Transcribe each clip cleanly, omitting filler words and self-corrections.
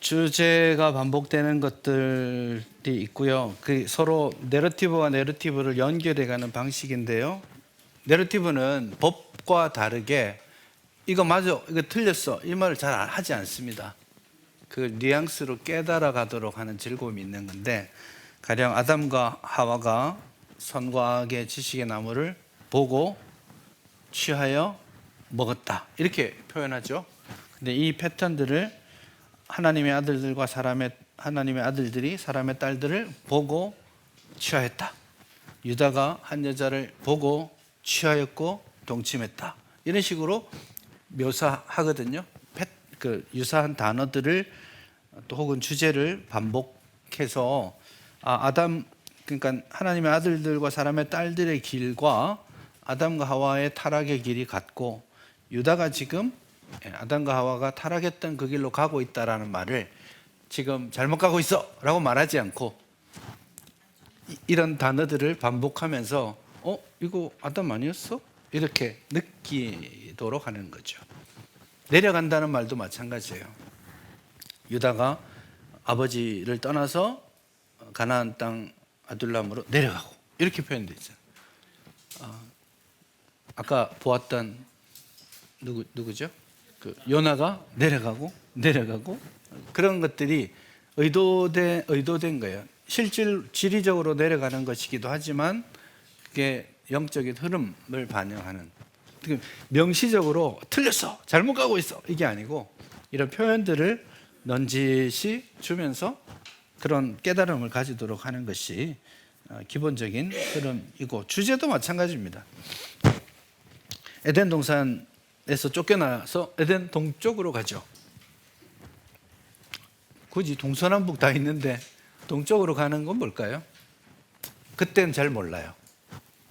주제가 반복되는 것들이 있고요. 그 서로 내러티브와 내러티브를 연결해가는 방식인데요. 내러티브는 법과 다르게 이거 맞아, 이거 틀렸어 이 말을 잘 하지 않습니다. 그 뉘앙스로 깨달아 가도록 하는 즐거움이 있는 건데, 가령 아담과 하와가 선과 악의 지식의 나무를 보고 취하여 먹었다 이렇게 표현하죠. 근데 이 패턴들을 하나님의 아들들이 사람의 딸들을 보고 취하였다. 유다가 한 여자를 보고 취하였고 동침했다. 이런 식으로 묘사하거든요. 유사한 단어들을 또 혹은 주제를 반복해서 그러니까 하나님의 아들들과 사람의 딸들의 길과 아담과 하와의 타락의 길이 같고, 유다가 지금 아담과 하와가 타락했던 그 길로 가고 있다라는 말을 지금 잘못 가고 있어 라고 말하지 않고 이런 단어들을 반복하면서 이거 아담 아니었어? 이렇게 느끼도록 하는 거죠. 내려간다는 말도 마찬가지예요. 유다가 아버지를 떠나서 가나안 땅 아둘람으로 내려가고 이렇게 표현되어 있어요. 아까 보았던 누구죠? 그 요나가 내려가고 그런 것들이 의도된 거예요. 실질 지리적으로 내려가는 것이기도 하지만 그게 영적인 흐름을 반영하는, 명시적으로 틀렸어 잘못 가고 있어 이게 아니고 이런 표현들을 넌지시 주면서 그런 깨달음을 가지도록 하는 것이 기본적인 흐름이고, 주제도 마찬가지입니다. 에덴 동산에서 쫓겨나서 에덴 동쪽으로 가죠. 굳이 동서남북 다 있는데 동쪽으로 가는 건 뭘까요? 그때는 잘 몰라요.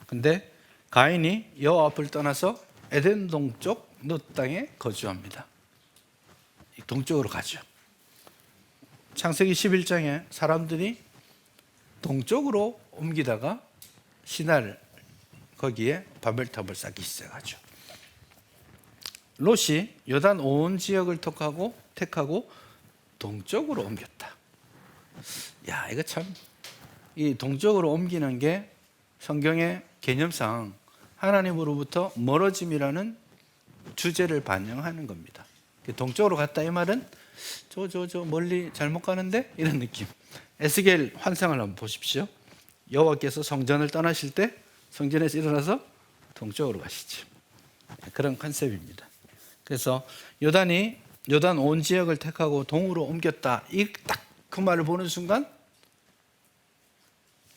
근데 가인이 여호와 앞을 떠나서 에덴 동쪽 너 땅에 거주합니다. 동쪽으로 가죠. 창세기 11장에 사람들이 동쪽으로 옮기다가 신할 거기에 바벨탑을 쌓기 시작하죠. 롯이 요단 온 지역을 택하고 동쪽으로 옮겼다. 야, 이거 참, 이 동쪽으로 옮기는 게 성경의 개념상 하나님으로부터 멀어짐이라는 주제를 반영하는 겁니다. 동쪽으로 갔다 이 말은 저 멀리 잘못 가는데 이런 느낌. 에스겔 환상을 한번 보십시오. 여호와께서 성전을 떠나실 때 성전에서 일어나서 동쪽으로 가시죠. 그런 컨셉입니다. 그래서 요단 온 지역을 택하고 동으로 옮겼다. 딱 그 말을 보는 순간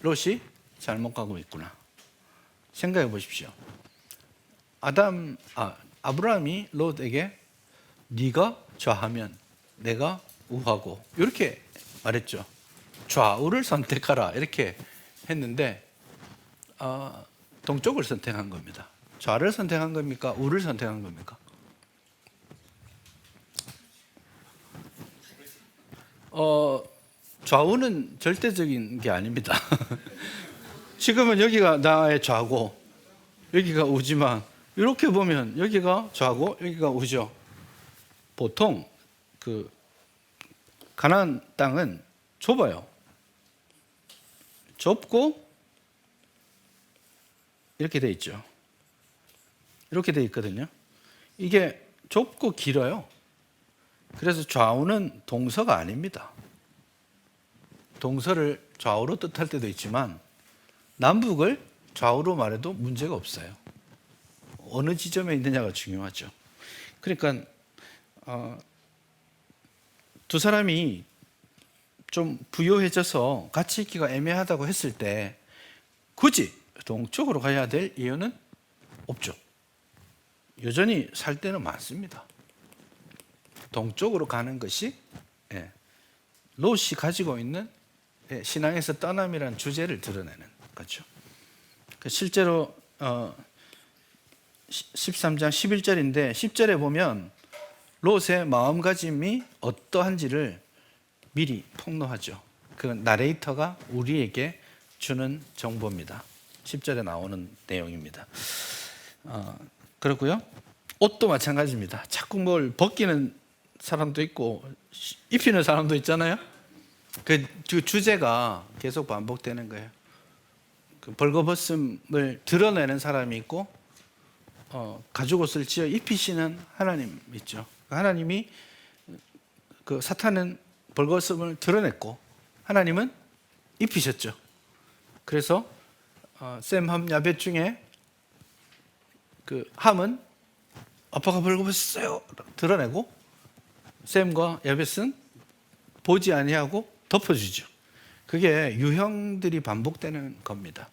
롯이 잘못 가고 있구나. 생각해 보십시오. 아브라함이 롯에게 네가 좌하면 내가 우하고 이렇게 말했죠. 좌우를 선택하라 이렇게 했는데 동쪽을 선택한 겁니다. 좌를 선택한 겁니까? 우를 선택한 겁니까? 좌우는 절대적인 게 아닙니다. 지금은 여기가 나의 좌고 여기가 우지만 이렇게 보면 여기가 좌고 여기가 우죠. 보통 그 가나안 땅은 좁아요. 좁고 이렇게 돼 있죠. 이렇게 돼 있거든요. 이게 좁고 길어요. 그래서 좌우는 동서가 아닙니다. 동서를 좌우로 뜻할 때도 있지만 남북을 좌우로 말해도 문제가 없어요. 어느 지점에 있느냐가 중요하죠. 그러니까 두 사람이 좀 부유해져서 같이 있기가 애매하다고 했을 때 굳이 동쪽으로 가야 될 이유는 없죠. 여전히 살 때는 많습니다. 동쪽으로 가는 것이 롯이 가지고 있는 신앙에서 떠남이라는 주제를 드러내는 거죠. 실제로 13장 11절인데 10절에 보면 롯의 마음가짐이 어떠한지를 미리 폭로하죠. 그 나레이터가 우리에게 주는 정보입니다. 10절에 나오는 내용입니다. 그렇고요. 옷도 마찬가지입니다. 자꾸 뭘 벗기는 사람도 있고 입히는 사람도 있잖아요. 그 주제가 계속 반복되는 거예요. 그 벌거벗음을 드러내는 사람이 있고 가죽옷을 지어 입히시는 하나님 있죠. 하나님이 그 사탄은 벌거벗음을 드러냈고 하나님은 입히셨죠. 그래서 셈, 함, 야벳 중에 그 함은 아빠가 벌거벗었어요 드러내고 셈과 야벳은 보지 아니하고 덮어주죠. 그게 유형들이 반복되는 겁니다.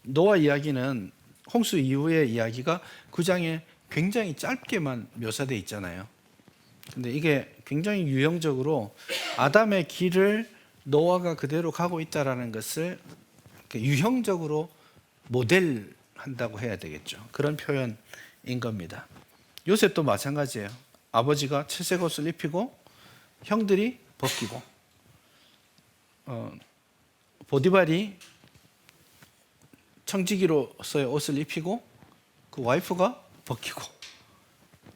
노아 이야기는 홍수 이후의 이야기가 9장에 굉장히 짧게만 묘사되어 있잖아요. 근데 이게 굉장히 유형적으로 아담의 길을 노아가 그대로 가고 있다는 것을 유형적으로 모델한다고 해야 되겠죠. 그런 표현인 겁니다. 요셉도 마찬가지예요. 아버지가 채색 옷을 입히고 형들이 벗기고 보디발이 청지기로서의 옷을 입히고 그 와이프가 벗기고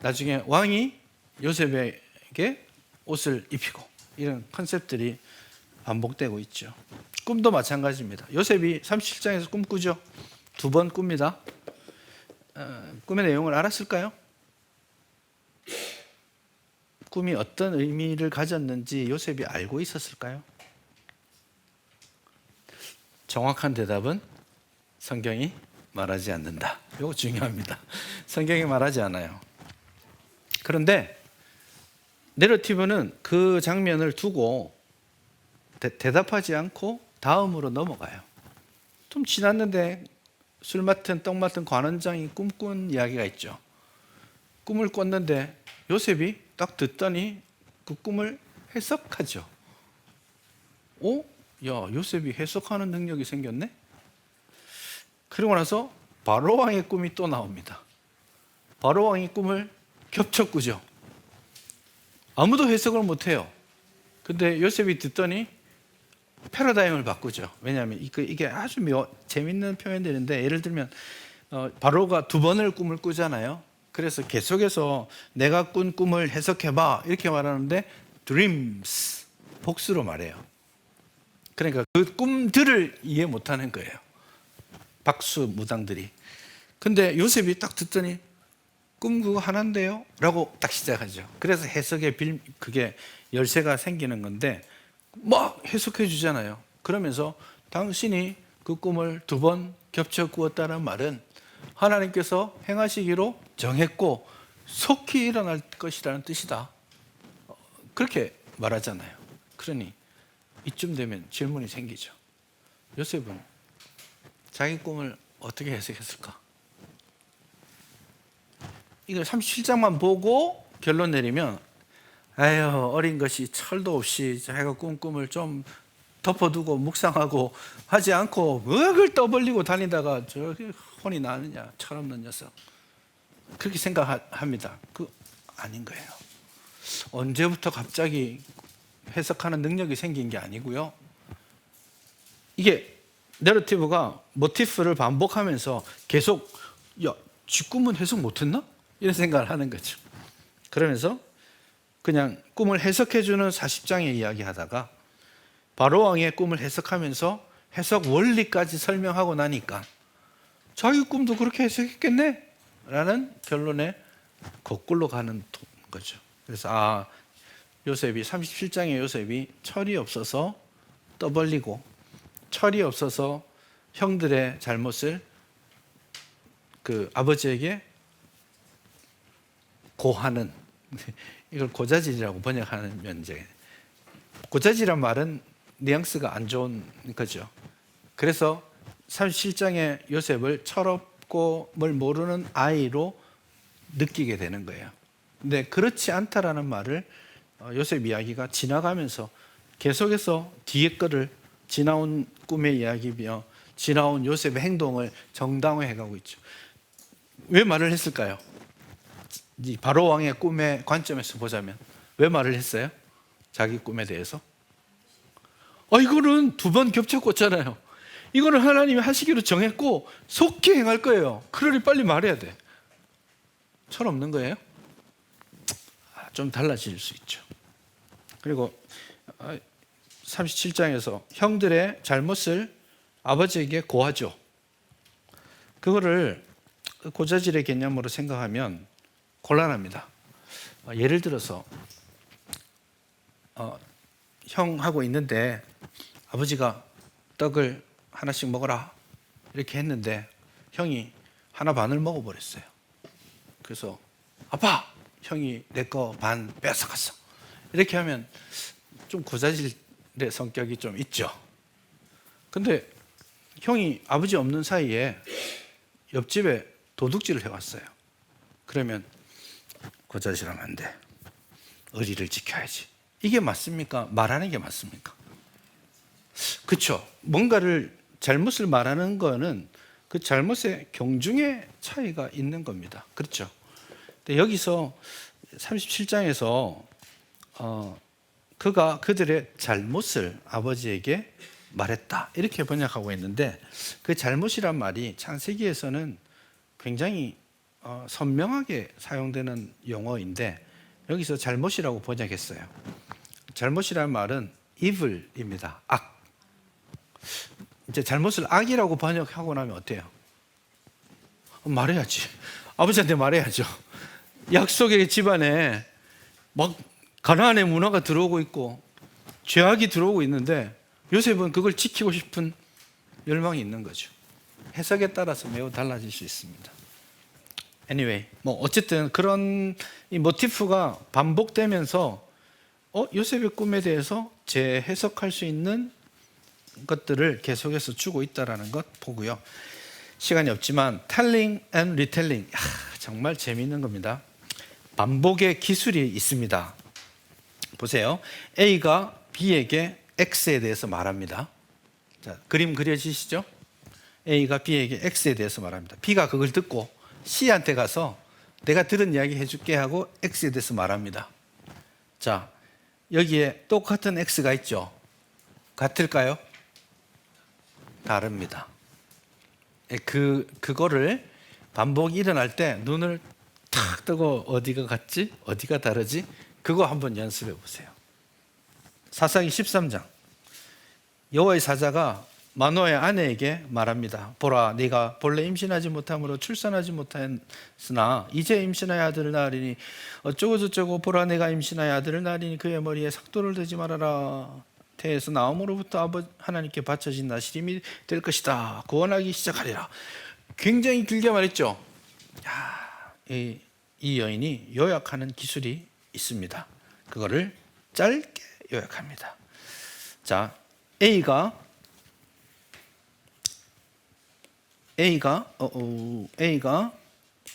나중에 왕이 요셉에게 옷을 입히고 이런 컨셉들이 반복되고 있죠. 꿈도 마찬가지입니다. 요셉이 37장에서 꿈 꾸죠. 2번 꿉니다. 꿈의 내용을 알았을까요? 꿈이 어떤 의미를 가졌는지 요셉이 알고 있었을까요? 정확한 대답은 성경이 말하지 않는다. 이거 중요합니다. 성경이 말하지 않아요. 그런데 내러티브는 그 장면을 두고 대답하지 않고 다음으로 넘어가요. 좀 지났는데 술 맡은 떡 맡은 관원장이 꿈꾼 이야기가 있죠. 꿈을 꿨는데 요셉이 딱 듣더니 그 꿈을 해석하죠. 야, 요셉이 해석하는 능력이 생겼네? 그러고 나서 바로 왕의 꿈이 또 나옵니다. 바로 왕의 꿈을 겹쳐 꾸죠. 아무도 해석을 못해요. 근데 요셉이 듣더니 패러다임을 바꾸죠. 왜냐하면 이게 아주 재밌는 표현들인데, 예를 들면 바로가 2번을 꿈을 꾸잖아요. 그래서 계속해서 내가 꾼 꿈을 해석해봐 이렇게 말하는데 dreams 복수로 말해요. 그러니까 그 꿈들을 이해 못하는 거예요. 박수 무당들이. 근데 요셉이 딱 듣더니 꿈 그거 하나인데요? 라고 딱 시작하죠. 그래서 해석의 그게 열쇠가 생기는 건데 막 해석해 주잖아요. 그러면서 당신이 그 꿈을 2번 겹쳐 꾸었다는 말은 하나님께서 행하시기로 정했고 속히 일어날 것이라는 뜻이다. 그렇게 말하잖아요. 그러니 이쯤 되면 질문이 생기죠. 요셉은 자기 꿈을 어떻게 해석했을까? 이걸 37장만 보고 결론 내리면 아유, 어린 것이 철도 없이 자기가 꾼 꿈을 좀 덮어두고 묵상하고 하지 않고 뭘 떠벌리고 다니다가 저렇게 혼이 나느냐, 철없는 녀석. 그렇게 생각합니다. 아닌 거예요. 언제부터 갑자기 해석하는 능력이 생긴 게 아니고요. 이게 내러티브가 모티프를 반복하면서 계속 지 꿈은 해석 못했나? 이런 생각을 하는 거죠. 그러면서 그냥 꿈을 해석해주는 40장의 이야기하다가 바로왕의 꿈을 해석하면서 해석 원리까지 설명하고 나니까 자기 꿈도 그렇게 해석했겠네? 라는 결론에 거꾸로 가는 거죠. 그래서 요셉이 37장의 요셉이 철이 없어서 떠벌리고 철이 없어서 형들의 잘못을 그 아버지에게 고하는, 이걸 고자질이라고 번역하는 면제. 고자질이란 말은 뉘앙스가 안 좋은 거죠. 그래서 37장의 요셉을 철없고 뭘 모르는 아이로 느끼게 되는 거예요. 근데 그렇지 않다라는 말을 요셉 이야기가 지나가면서 계속해서 뒤에 거를 지나온 꿈의 이야기며 지나온 요셉의 행동을 정당화해 가고 있죠. 왜 말을 했을까요? 바로 왕의 꿈의 관점에서 보자면 왜 말을 했어요? 자기 꿈에 대해서? 이거는 2번 겹쳐 꿨잖아요. 이거는 하나님이 하시기로 정했고 속히 행할 거예요. 그러니 빨리 말해야 돼. 철없는 거예요? 좀 달라질 수 있죠. 그리고 37장에서 형들의 잘못을 아버지에게 고하죠. 그거를 고자질의 개념으로 생각하면 곤란합니다. 예를 들어서 형하고 있는데 아버지가 떡을 하나씩 먹어라 이렇게 했는데 형이 하나 반을 먹어버렸어요. 그래서 아빠, 형이 내 거 반 뺏어갔어. 이렇게 하면 좀 고자질의 성격이 좀 있죠. 근데 형이 아버지 없는 사이에 옆집에 도둑질을 해왔어요. 그러면 고자질하면 안 돼. 의리를 지켜야지. 이게 맞습니까? 말하는 게 맞습니까? 그렇죠. 뭔가를 잘못을 말하는 거는 그 잘못의 경중의 차이가 있는 겁니다. 그렇죠. 근데 여기서 37장에서 그가 그들의 잘못을 아버지에게 말했다 이렇게 번역하고 있는데 그 잘못이란 말이 창세기에서는 굉장히 선명하게 사용되는 용어인데 여기서 잘못이라고 번역했어요. 잘못이란 말은 evil입니다. 악. 이제 잘못을 악이라고 번역하고 나면 어때요? 말해야지. 아버지한테 말해야죠. 약속의 집안에 막 가나안의 문화가 들어오고 있고 죄악이 들어오고 있는데 요셉은 그걸 지키고 싶은 열망이 있는 거죠. 해석에 따라서 매우 달라질 수 있습니다. Anyway, 어쨌든 그런 이 모티프가 반복되면서 요셉의 꿈에 대해서 재해석할 수 있는 것들을 계속해서 주고 있다는 것 보고요. 시간이 없지만 telling and retelling, 정말 재미있는 겁니다. 반복의 기술이 있습니다. 보세요. A가 B에게 X에 대해서 말합니다. 자, 그림 그려지시죠? A가 B에게 X에 대해서 말합니다. B가 그걸 듣고 C한테 가서 내가 들은 이야기 해줄게 하고 X에 대해서 말합니다. 자, 여기에 똑같은 X가 있죠? 같을까요? 다릅니다. 그거를 반복이 일어날 때 눈을 탁 뜨고 어디가 같지? 어디가 다르지? 그거 한번 연습해 보세요. 사사기 13장 여호와의 사자가 마노아의 아내에게 말합니다. 보라, 네가 본래 임신하지 못함으로 출산하지 못했으나 이제 임신하여 아들을 낳으리니 어쩌고 저쩌고 보라, 내가 임신하여 아들을 낳으리니 그의 머리에 삭도를 대지 말아라. 태에서 나옴으로부터 아버지 하나님께 바쳐진 나시림이 될 것이다. 구원하기 시작하리라. 굉장히 길게 말했죠. 이 여인이 요약하는 기술이 있습니다. 그거를 짧게 요약합니다. 자, A가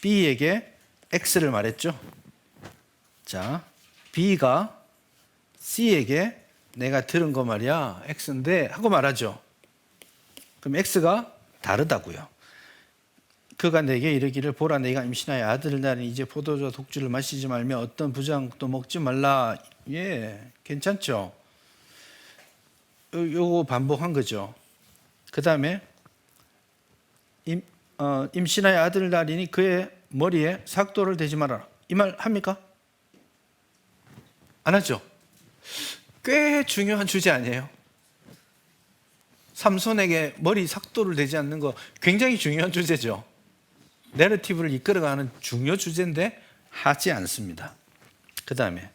B에게 X를 말했죠. 자, B가 C에게 내가 들은 거 말이야, X인데 하고 말하죠. 그럼 X가 다르다고요. 그가 내게 이르기를 보라, 내가 임신하여 아들을 낳으니 이제 포도주와 독주를 마시지 말며 어떤 부장도 먹지 말라. 괜찮죠? 요거 반복한 거죠. 그 다음에 임신하여 아들을 낳으니 그의 머리에 삭도를 대지 말아라. 이 말 합니까? 안 하죠? 꽤 중요한 주제 아니에요? 삼손에게 머리 삭도를 대지 않는 거 굉장히 중요한 주제죠. 내러티브를 이끌어가는 중요 주제인데 하지 않습니다. 그 다음에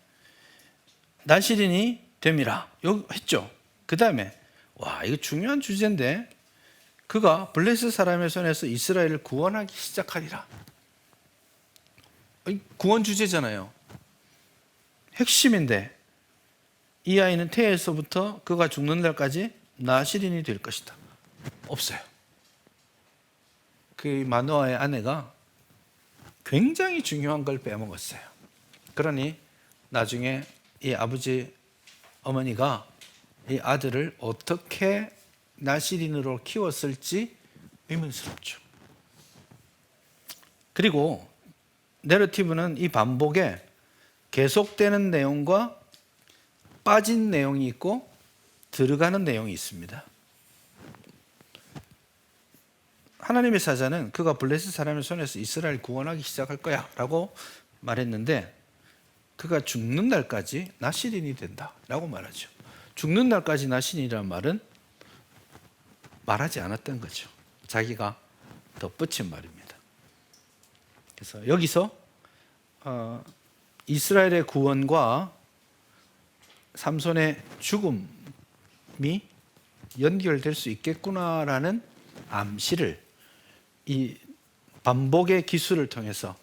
나시린이 됨이라 했죠. 그 다음에 이거 중요한 주제인데 그가 블레셋 사람의 손에서 이스라엘을 구원하기 시작하리라. 구원 주제잖아요. 핵심인데 이 아이는 태에서부터 그가 죽는 날까지 나시린이 될 것이다. 없어요. 그 마노아의 아내가 굉장히 중요한 걸 빼먹었어요. 그러니 나중에 이 아버지 어머니가 이 아들을 어떻게 나시린으로 키웠을지 의문스럽죠. 그리고 내러티브는 이 반복에 계속되는 내용과 빠진 내용이 있고 들어가는 내용이 있습니다. 하나님의 사자는 그가 블레셋 사람의 손에서 이스라엘 구원하기 시작할 거야 라고 말했는데 그가 죽는 날까지 나실인이 된다라고 말하죠. 죽는 날까지 나실인이라는 말은 말하지 않았던 거죠. 자기가 덧붙인 말입니다. 그래서 여기서 이스라엘의 구원과 삼손의 죽음이 연결될 수 있겠구나라는 암시를 이 반복의 기술을 통해서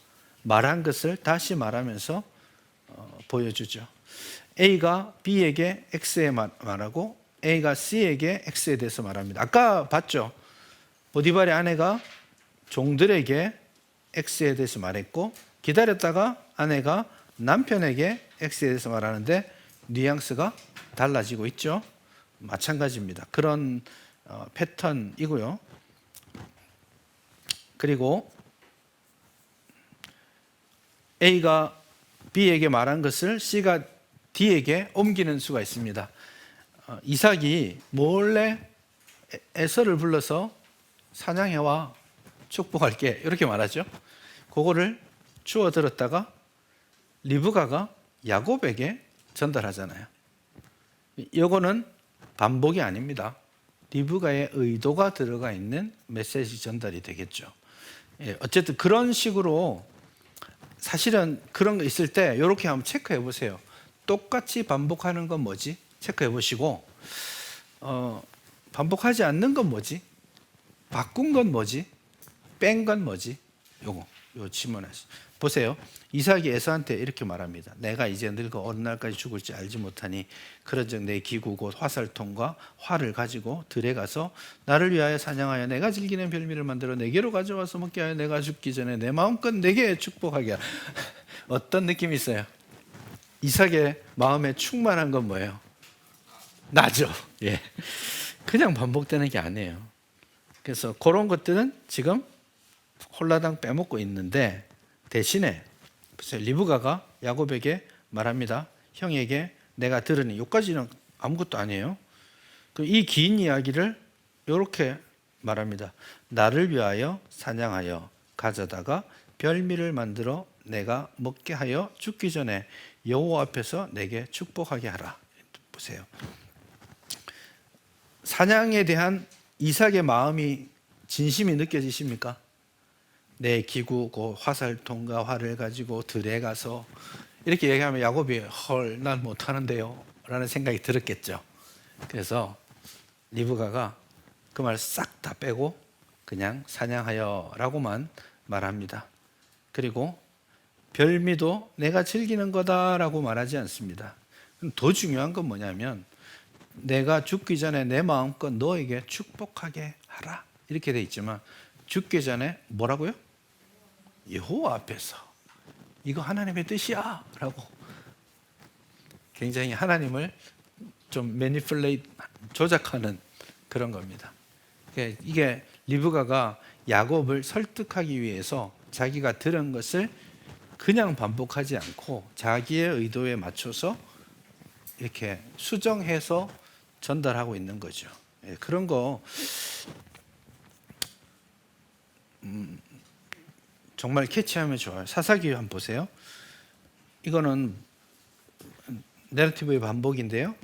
말한 것을 다시 말하면서 보여주죠. A가 B에게 X에 말하고 A가 C에게 X에 대해서 말합니다. 아까 봤죠? 보디발의 아내가 종들에게 X에 대해서 말했고 기다렸다가 아내가 남편에게 X에 대해서 말하는데 뉘앙스가 달라지고 있죠. 마찬가지입니다. 그런 패턴이고요. 그리고 A가 B에게 말한 것을 C가 D에게 옮기는 수가 있습니다. 이삭이 몰래 에서를 불러서 사냥해와 축복할게 이렇게 말하죠. 그거를 주워 들었다가 리브가가 야곱에게 전달하잖아요. 이거는 반복이 아닙니다. 리브가의 의도가 들어가 있는 메시지 전달이 되겠죠. 어쨌든 그런 식으로 사실은 그런 거 있을 때 이렇게 한번 체크해 보세요. 똑같이 반복하는 건 뭐지? 체크해 보시고 반복하지 않는 건 뭐지? 바꾼 건 뭐지? 뺀 건 뭐지? 요 질문하시. 보세요. 이삭이 에서한테 이렇게 말합니다. 내가 이제 늙어 어느 날까지 죽을지 알지 못하니 그런즉 내 기구 곧 화살통과 활을 가지고 들에 가서 나를 위하여 사냥하여 내가 즐기는 별미를 만들어 내게로 가져와서 먹게 하여 내가 죽기 전에 내 마음껏 내게 축복하게 하라. 어떤 느낌이 있어요? 이삭의 마음에 충만한 건 뭐예요? 나죠. 예. 그냥 반복되는 게 아니에요. 그래서 그런 것들은 지금 홀라당 빼먹고 있는데 대신에 리브가가 야곱에게 말합니다. 형에게 내가 들으니 여기까지는 아무것도 아니에요. 이 긴 이야기를 이렇게 말합니다. 나를 위하여 사냥하여 가져다가 별미를 만들어 내가 먹게 하여 죽기 전에 여호와 앞에서 내게 축복하게 하라. 보세요. 사냥에 대한 이삭의 마음이 진심이 느껴지십니까? 내 기구 그 화살통과 활을 가지고 들에 가서 이렇게 얘기하면 야곱이 헐 난 못하는데요 라는 생각이 들었겠죠. 그래서 리브가가 그 말 싹 다 빼고 그냥 사냥하여 라고만 말합니다. 그리고 별미도 내가 즐기는 거다라고 말하지 않습니다. 더 중요한 건 뭐냐면 내가 죽기 전에 내 마음껏 너에게 축복하게 하라 이렇게 돼 있지만 죽기 전에 뭐라고요? 여호와 앞에서 이거 하나님의 뜻이야 라고 굉장히 하나님을 좀 매니플레이트 조작하는 그런 겁니다. 이게 리브가가 야곱을 설득하기 위해서 자기가 들은 것을 그냥 반복하지 않고 자기의 의도에 맞춰서 이렇게 수정해서 전달하고 있는 거죠. 그런 거 정말 캐치하면 좋아요. 사사기 한번 보세요. 이거는 내러티브의 반복인데요.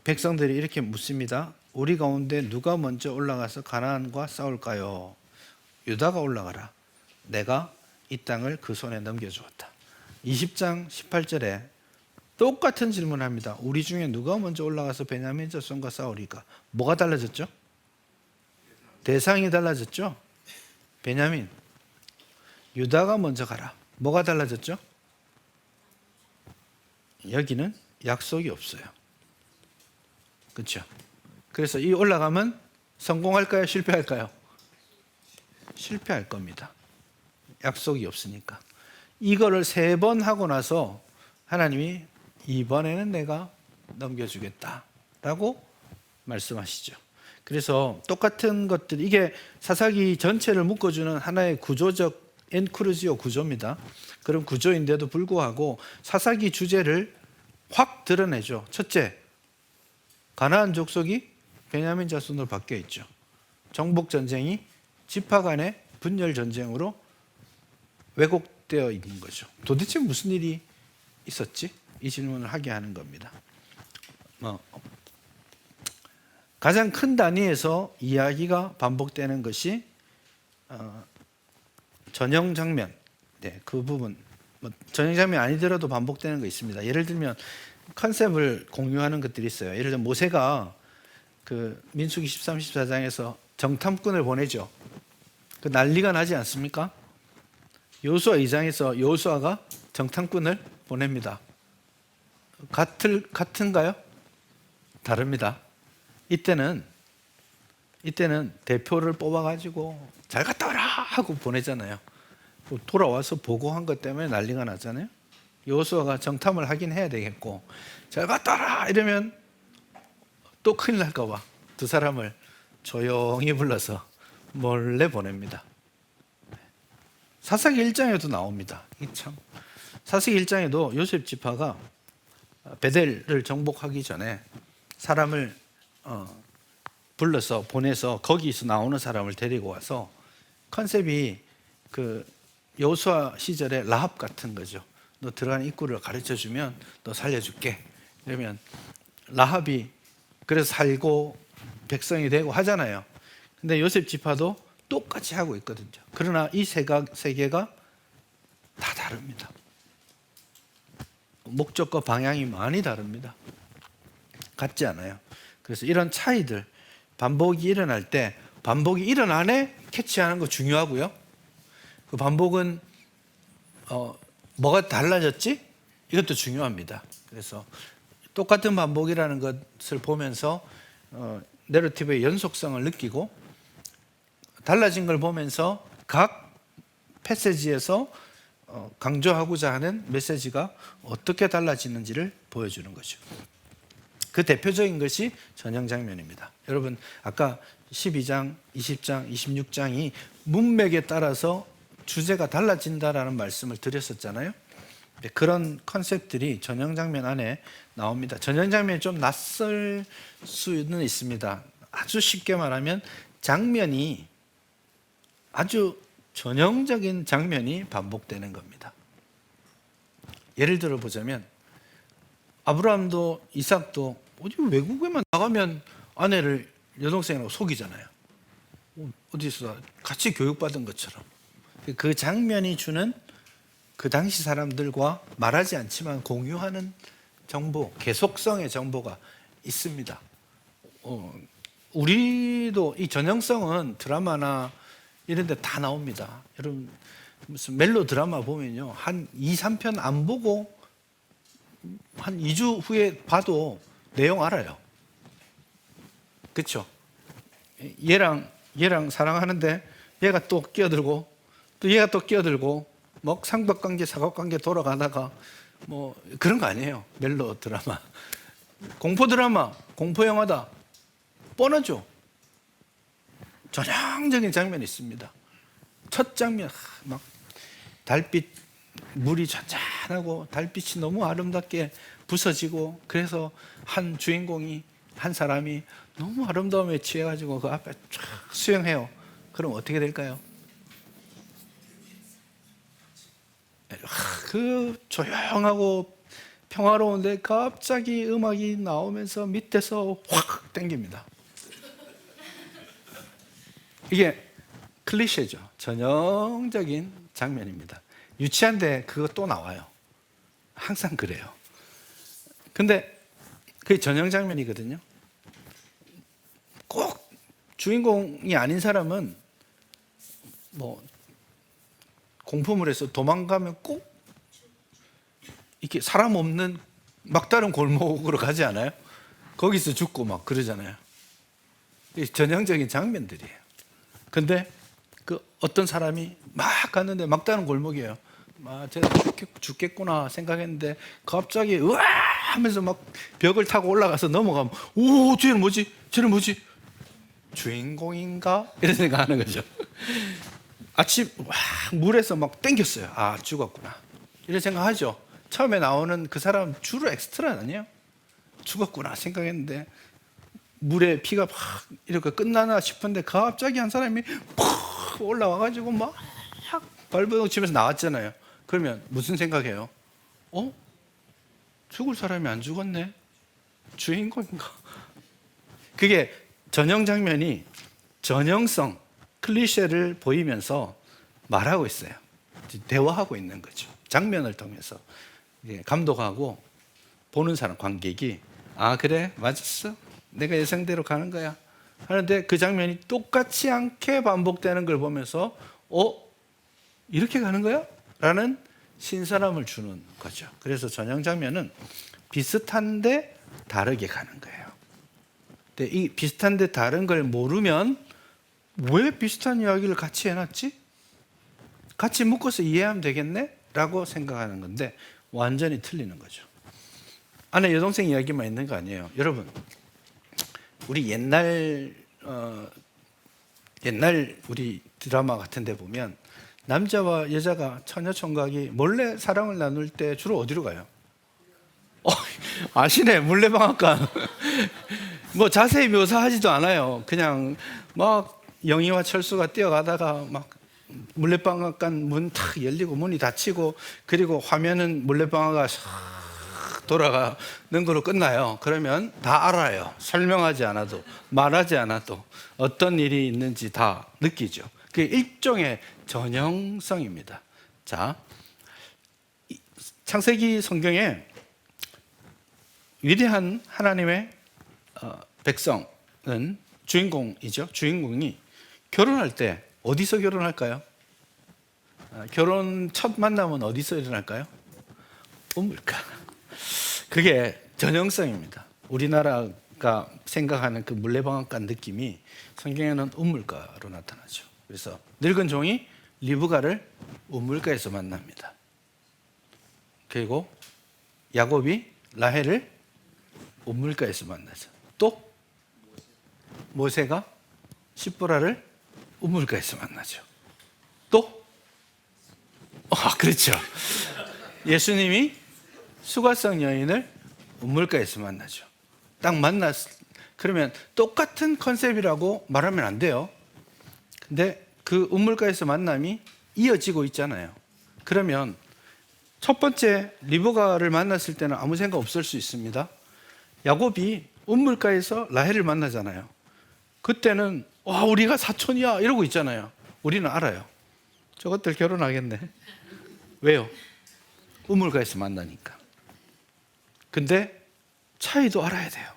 백성들이 이렇게 묻습니다. 우리 가운데 누가 먼저 올라가서 가나안과 싸울까요? 유다가 올라가라. 내가 이 땅을 그 손에 넘겨주었다. 20장 18절에 똑같은 질문을 합니다. 우리 중에 누가 먼저 올라가서 베냐민 자손과 싸우리까? 뭐가 달라졌죠? 대상이 달라졌죠? 베냐민, 유다가 먼저 가라. 뭐가 달라졌죠? 여기는 약속이 없어요. 그렇죠? 그래서 이 올라가면 성공할까요? 실패할까요? 실패할 겁니다. 약속이 없으니까. 이거를 3번 하고 나서 하나님이 이번에는 내가 넘겨주겠다라고 말씀하시죠. 그래서 똑같은 것들, 이게 사사기 전체를 묶어주는 하나의 구조적 엔크루지오 구조입니다. 그런 구조인데도 불구하고 사사기 주제를 확 드러내죠. 첫째, 가나안 족속이 베냐민 자손으로 바뀌어 있죠. 정복 전쟁이 지파 간의 분열 전쟁으로 반복되어 있는 거죠. 도대체 무슨 일이 있었지? 이 질문을 하게 하는 겁니다. 가장 큰 단위에서 이야기가 반복되는 것이 전형 장면, 그 부분. 전형 장면 아니더라도 반복되는 거 있습니다. 예를 들면 컨셉을 공유하는 것들이 있어요. 예를 들면 모세가 그 민수기 13, 14장에서 정탐꾼을 보내죠. 그 난리가 나지 않습니까? 여호수아 2장에서 여호수아가 정탐꾼을 보냅니다. 같은가요? 다릅니다. 이때는 대표를 뽑아가지고 잘 갔다 와라 하고 보내잖아요. 돌아와서 보고한 것 때문에 난리가 나잖아요. 여호수아가 정탐을 하긴 해야 되겠고 잘 갔다 와라 이러면 또 큰일 날까 봐 두 사람을 조용히 불러서 몰래 보냅니다. 사사기 1장에도 나옵니다. 사사기 1장에도 요셉 지파가 베델을 정복하기 전에 사람을 불러서 보내서 거기서 나오는 사람을 데리고 와서 컨셉이 그 여호수아 시절에 라합 같은 거죠. 너 들어가는 입구를 가르쳐주면 너 살려줄게. 이러면 라합이 그래서 살고 백성이 되고 하잖아요. 근데 요셉 지파도 똑같이 하고 있거든요. 그러나 이 세계가 다 다릅니다. 목적과 방향이 많이 다릅니다. 같지 않아요. 그래서 이런 차이들, 반복이 일어날 때 반복이 일어나네 캐치하는 거 중요하고요. 그 반복은 뭐가 달라졌지? 이것도 중요합니다. 그래서 똑같은 반복이라는 것을 보면서 내러티브의 연속성을 느끼고 달라진 걸 보면서 각 패세지에서 강조하고자 하는 메시지가 어떻게 달라지는지를 보여주는 거죠. 그 대표적인 것이 전형 장면입니다. 여러분 아까 12장, 20장, 26장이 문맥에 따라서 주제가 달라진다라는 말씀을 드렸었잖아요. 그런 컨셉들이 전형 장면 안에 나옵니다. 전형 장면이 좀 낯설 수는 있습니다. 아주 쉽게 말하면 장면이 아주 전형적인 장면이 반복되는 겁니다. 예를 들어 보자면 아브라함도 이삭도 어디 외국에만 나가면 아내를 여동생이라고 속이잖아요. 어디서 같이 교육받은 것처럼. 그 장면이 주는 그 당시 사람들과 말하지 않지만 공유하는 정보, 계속성의 정보가 있습니다. 우리도 이 전형성은 드라마나 이런 데 다 나옵니다. 여러분 무슨 멜로 드라마 보면요. 한 2, 3편 안 보고 한 2주 후에 봐도 내용 알아요. 그렇죠? 얘랑 사랑하는데 얘가 또 끼어들고 또 얘가 또 끼어들고 뭐 삼각관계, 사각관계 돌아가다가 뭐 그런 거 아니에요. 멜로 드라마. 공포 드라마, 공포 영화다. 뻔하죠. 전형적인 장면이 있습니다. 첫 장면 막 달빛 물이 잔잔하고 달빛이 너무 아름답게 부서지고 그래서 한 주인공이 한 사람이 너무 아름다움에 취해가지고 그 앞에 쫙 수영해요. 그럼 어떻게 될까요? 그 조용하고 평화로운데 갑자기 음악이 나오면서 밑에서 확 땡깁니다. 이게 클리셰죠. 전형적인 장면입니다. 유치한데 그거 또 나와요. 항상 그래요. 근데 그게 전형 장면이거든요. 꼭 주인공이 아닌 사람은 뭐 공포물에서 도망가면 꼭 이렇게 사람 없는 막다른 골목으로 가지 않아요? 거기서 죽고 막 그러잖아요. 전형적인 장면들이에요. 근데 그 어떤 사람이 막 갔는데 막다른 골목이에요. 제가 죽겠구나 생각했는데 갑자기 으아 하면서 막 벽을 타고 올라가서 넘어가면 오 쟤는 뭐지? 쟤는 뭐지? 주인공인가? 이런 생각하는 거죠. 아침 물에서 막 땡겼어요. 아 죽었구나 이런 생각하죠. 처음에 나오는 그 사람 주로 엑스트라 아니에요? 죽었구나 생각했는데 물에 피가 막 이렇게 끝나나 싶은데 갑자기 한 사람이 팍 올라와가지고 막 발버둥 치면서 나왔잖아요. 그러면 무슨 생각해요? 죽을 사람이 안 죽었네? 주인공인가? 그게 전형 장면이 전형성, 클리셰를 보이면서 말하고 있어요. 대화하고 있는 거죠. 장면을 통해서 감독하고 보는 사람, 관객이 그래, 맞았어, 내가 예상대로 가는 거야 하는데, 그 장면이 똑같지 않게 반복되는 걸 보면서 이렇게 가는 거야? 라는 신선함을 주는 거죠. 그래서 전형 장면은 비슷한데 다르게 가는 거예요. 근데 이 비슷한데 다른 걸 모르면 왜 비슷한 이야기를 같이 해놨지? 같이 묶어서 이해하면 되겠네? 라고 생각하는 건데 완전히 틀리는 거죠. 안에 여동생 이야기만 있는 거 아니에요. 여러분, 우리 옛날 우리 드라마 같은 데 보면 남자와 여자가 처녀총각이 몰래 사랑을 나눌 때 주로 어디로 가요? 아시네, 물레방앗간. 뭐 자세히 묘사하지도 않아요. 그냥 막 영희와 철수가 뛰어가다가 막 물레방앗간 문 탁 열리고 문이 닫히고, 그리고 화면은 물레방아가 싹 돌아가는 거로 끝나요. 그러면 다 알아요. 설명하지 않아도, 말하지 않아도 어떤 일이 있는지 다 느끼죠. 그게 일종의 전형성입니다. 자, 창세기 성경에 위대한 하나님의 백성은 주인공이죠. 주인공이 결혼할 때 어디서 결혼할까요? 결혼 첫 만남은 어디서 일어날까요? 우물가. 그게 전형성입니다. 우리나라가 생각하는 그 물레방앗간 느낌이 성경에는 우물가로 나타나죠. 그래서 늙은 종이 리브가를 우물가에서 만납니다. 그리고 야곱이 라헬을 우물가에서 만나죠. 또 모세가 십보라를 우물가에서 만나죠. 또 그렇죠. 예수님이 수가성 여인을 우물가에서 만나죠. 딱 그러면 똑같은 컨셉이라고 말하면 안 돼요. 근데 그 우물가에서 만남이 이어지고 있잖아요. 그러면 첫 번째 리브가를 만났을 때는 아무 생각 없을 수 있습니다. 야곱이 우물가에서 라헬을 만나잖아요. 그때는 우리가 사촌이야 이러고 있잖아요. 우리는 알아요. 저것들 결혼하겠네. 왜요? 우물가에서 만나니까. 근데 차이도 알아야 돼요.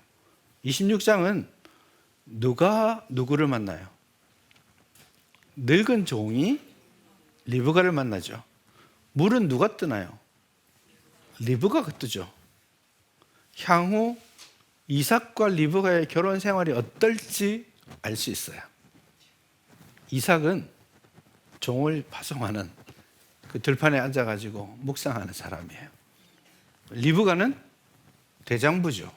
26장은 누가 누구를 만나요? 늙은 종이 리브가를 만나죠. 물은 누가 뜨나요? 리브가가 뜨죠. 향후 이삭과 리브가의 결혼 생활이 어떨지 알 수 있어요. 이삭은 종을 파송하는 그 들판에 앉아가지고 묵상하는 사람이에요. 리브가는 대장부죠.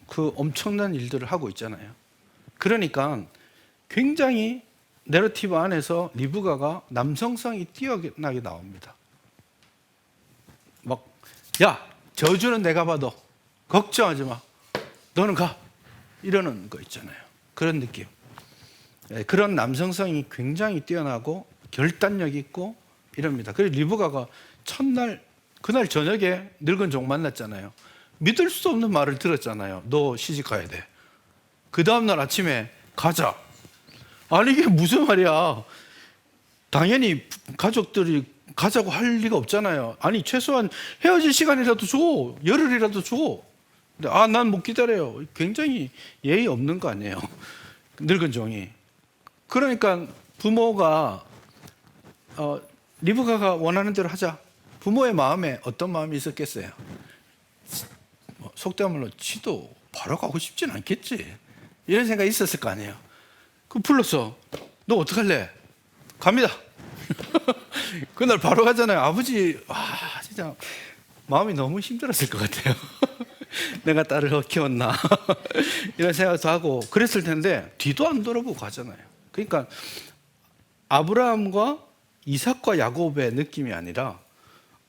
그 엄청난 일들을 하고 있잖아요. 그러니까 굉장히 내러티브 안에서 리브가가 남성성이 뛰어나게 나옵니다. 막, 야, 저주는 내가 봐도 걱정하지 마. 너는 가. 이러는 거 있잖아요. 그런 느낌. 그런 남성성이 굉장히 뛰어나고 결단력 있고 이럽니다. 그래서 리브가가 첫날, 그날 저녁에 늙은 종 만났잖아요. 믿을 수 없는 말을 들었잖아요. 너 시집 가야 돼. 그 다음날 아침에 가자. 아니 이게 무슨 말이야. 당연히 가족들이 가자고 할 리가 없잖아요. 아니 최소한 헤어질 시간이라도 줘. 열흘이라도 줘. 근데 난 못 기다려요. 굉장히 예의 없는 거 아니에요. 늙은 종이. 그러니까 부모가 리브가가 원하는 대로 하자. 부모의 마음에 어떤 마음이 있었겠어요? 속된 말로 지도 바로 가고 싶진 않겠지. 이런 생각이 있었을 거 아니에요. 그 불렀어. 너 어떡할래? 갑니다. 그날 바로 가잖아요. 아버지 진짜 마음이 너무 힘들었을 것 같아요. 내가 딸을 키웠나 이런 생각도 하고 그랬을 텐데 뒤도 안 돌아보고 가잖아요. 그러니까 아브라함과 이삭과 야곱의 느낌이 아니라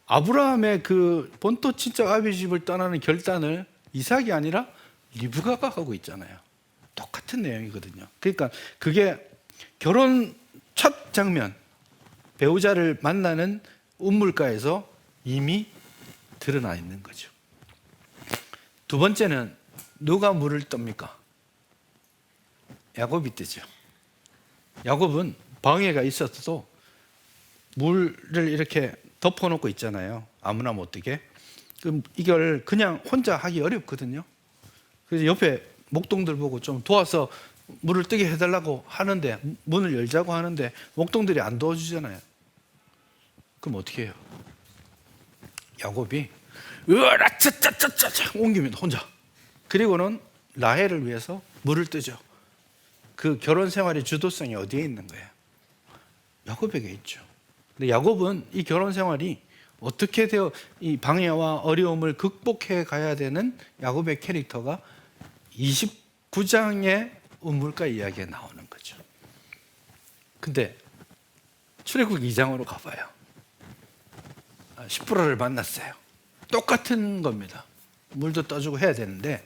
아브라함의 그 본토 친척 아비 집을 떠나는 결단을 이삭이 아니라 리브가가 하고 있잖아요. 똑같은 내용이거든요. 그러니까 그게 결혼 첫 장면, 배우자를 만나는 운물가에서 이미 드러나 있는 거죠. 두 번째는 누가 물을 떱니까? 야곱이 뜨죠. 야곱은 방해가 있었어도 물을 이렇게 덮어놓고 있잖아요. 아무나 못 뜨게. 그럼 이걸 그냥 혼자 하기 어렵거든요. 그래서 옆에 목동들 보고 좀 도와서 물을 뜨게 해달라고 하는데, 문을 열자고 하는데 목동들이 안 도와주잖아요. 그럼 어떻게 해요? 야곱이 으라차차차차 옮깁니다, 혼자. 그리고는 라헬을 위해서 물을 뜨죠. 그 결혼 생활의 주도성이 어디에 있는 거예요? 야곱에게 있죠. 근데 야곱은 이 결혼 생활이 어떻게 되어 이 방해와 어려움을 극복해 가야 되는 야곱의 캐릭터가 29장의 운물가 이야기에 나오는 거죠. 근데 출애굽 2장으로 가봐요. 10%를 만났어요. 똑같은 겁니다. 물도 떠주고 해야 되는데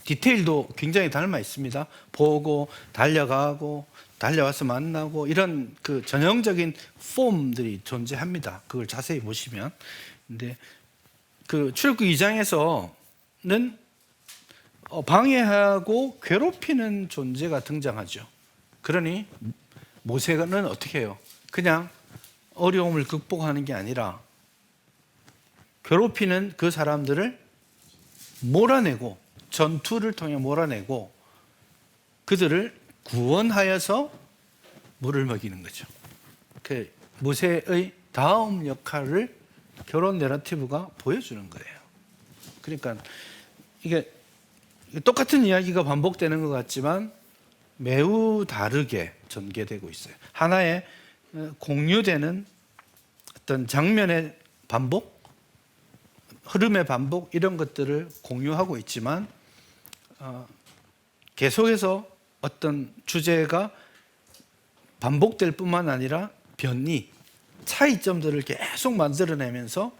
디테일도 굉장히 닮아 있습니다. 보고 달려가고 달려와서 만나고 이런 그 전형적인 폼들이 존재합니다. 그걸 자세히 보시면. 근데 그 출애굽 2장에서는 방해하고 괴롭히는 존재가 등장하죠. 그러니 모세는 어떻게 해요? 그냥 어려움을 극복하는 게 아니라 괴롭히는 그 사람들을 몰아내고, 전투를 통해 몰아내고 그들을 구원하여서 물을 먹이는 거죠. 그 모세의 다음 역할을 결혼 내러티브가 보여주는 거예요. 그러니까 이게 똑같은 이야기가 반복되는 것 같지만 매우 다르게 전개되고 있어요. 하나의 공유되는 어떤 장면의 반복, 흐름의 반복, 이런 것들을 공유하고 있지만 계속해서 어떤 주제가 반복될 뿐만 아니라 변이, 차이점들을 계속 만들어내면서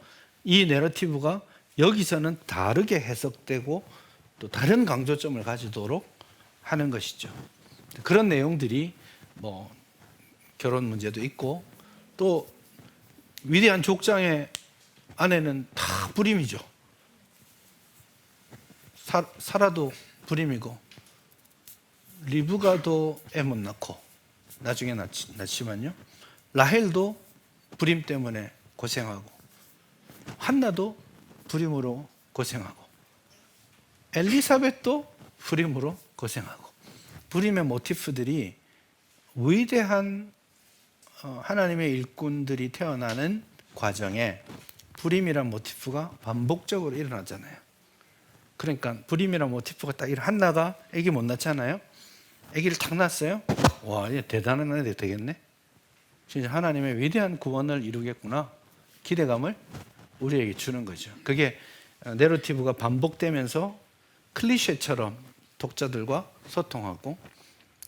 이 내러티브가 여기서는 다르게 해석되고 또 다른 강조점을 가지도록 하는 것이죠. 그런 내용들이 뭐 결혼 문제도 있고, 또 위대한 족장의 아내는 다 불임이죠. 사라도 불임이고, 리브가도 애 못 낳고 나중에 낳지만요, 라헬도 불임 때문에 고생하고, 한나도 불임으로 고생하고, 엘리사벳도 불임으로 고생하고, 불임의 모티프들이 위대한 하나님의 일꾼들이 태어나는 과정에 불임이란 모티프가 반복적으로 일어나잖아요. 그러니까 불임이란 모티프가 딱 한나가 아기 못 낳잖아요. 아기를 딱 낳았어요. 와, 이제 대단한 애들 되겠네. 진짜 하나님의 위대한 구원을 이루겠구나. 기대감을 우리에게 주는 거죠. 그게 내러티브가 반복되면서 클리셰처럼 독자들과 소통하고,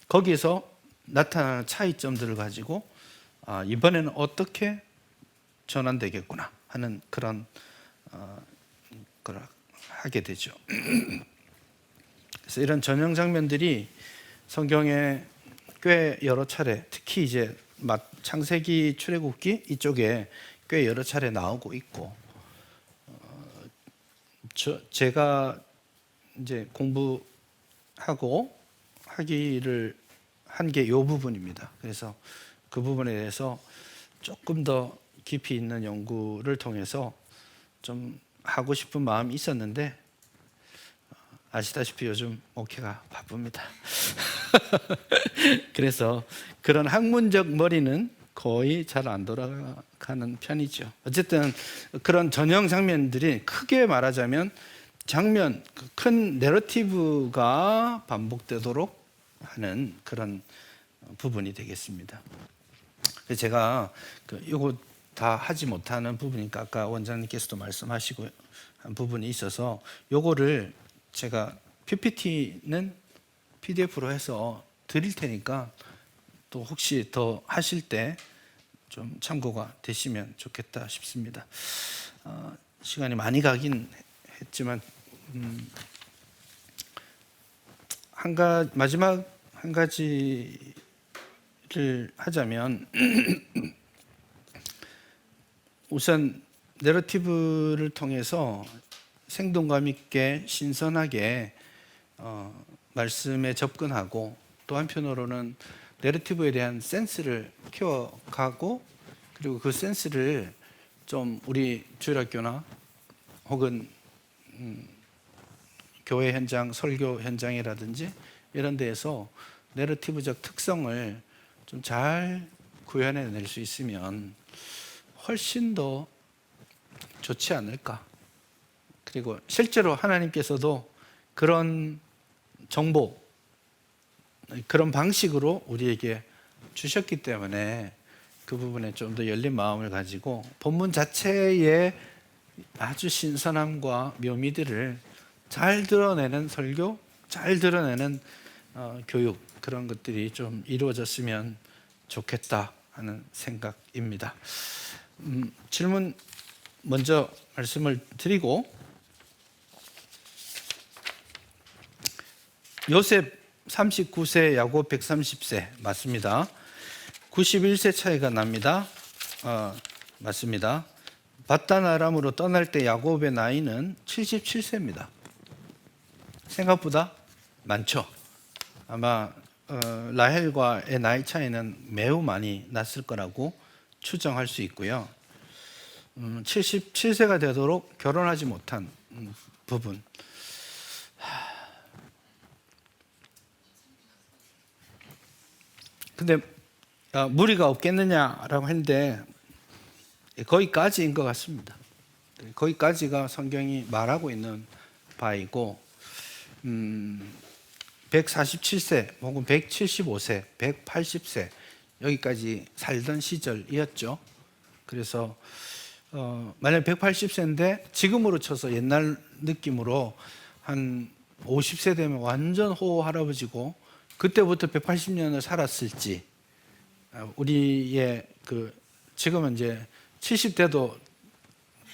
거기에서 나타나는 차이점들을 가지고 이번에는 어떻게 전환되겠구나 하는 그런 걸 하게 되죠. 그래서 이런 전형 장면들이 성경에 꽤 여러 차례, 특히 이제 창세기, 출애굽기 이쪽에 꽤 여러 차례 나오고 있고, 제가 이제 공부하고 하기를 한 게 이 부분입니다. 그래서 그 부분에 대해서 조금 더 깊이 있는 연구를 통해서 좀 하고 싶은 마음이 있었는데, 아시다시피 요즘 목회가 바쁩니다. 그래서 그런 학문적 머리는 거의 잘 안 돌아가는 편이죠. 어쨌든 그런 전형 장면들이 크게 말하자면 큰 내러티브가 반복되도록 하는 그런 부분이 되겠습니다. 제가 이거 다 하지 못하는 부분이니까 아까 원장님께서도 말씀하시고 한 부분이 있어서 요거를 제가 PPT는 PDF로 해서 드릴 테니까 또 혹시 더 하실 때 좀 참고가 되시면 좋겠다 싶습니다. 시간이 많이 가긴 했지만 마지막 한 가지를 하자면 우선 내러티브를 통해서 생동감 있게 신선하게 말씀에 접근하고, 또 한편으로는 내러티브에 대한 센스를 키워가고, 그리고 그 센스를 좀 우리 주일학교나 혹은 교회 현장, 설교 현장이라든지 이런 데에서 내러티브적 특성을 좀 잘 구현해낼 수 있으면 훨씬 더 좋지 않을까. 그리고 실제로 하나님께서도 그런 정보, 그런 방식으로 우리에게 주셨기 때문에 그 부분에 좀 더 열린 마음을 가지고 본문 자체의 아주 신선함과 묘미들을 잘 드러내는 설교, 잘 드러내는 교육, 그런 것들이 좀 이루어졌으면 좋겠다 하는 생각입니다. 질문 먼저 말씀을 드리고, 요셉 39세, 야곱 130세 맞습니다. 91세 차이가 납니다. 맞습니다. 밧단 아람으로 떠날 때 야곱의 나이는 77세입니다. 생각보다 많죠. 아마 라헬과의 나이 차이는 매우 많이 났을 거라고 추정할 수 있고요. 77세가 되도록 결혼하지 못한 부분. 근데 무리가 없겠느냐라고 했는데 거기까지인 것 같습니다. 거기까지가 성경이 말하고 있는 바이고, 147세 혹은 175세, 180세 여기까지 살던 시절이었죠. 그래서 만약 180세인데 지금으로 쳐서 옛날 느낌으로 한 50세 되면 완전 호호 할아버지고, 그때부터 180년을 살았을지, 우리의 지금은 이제 70대도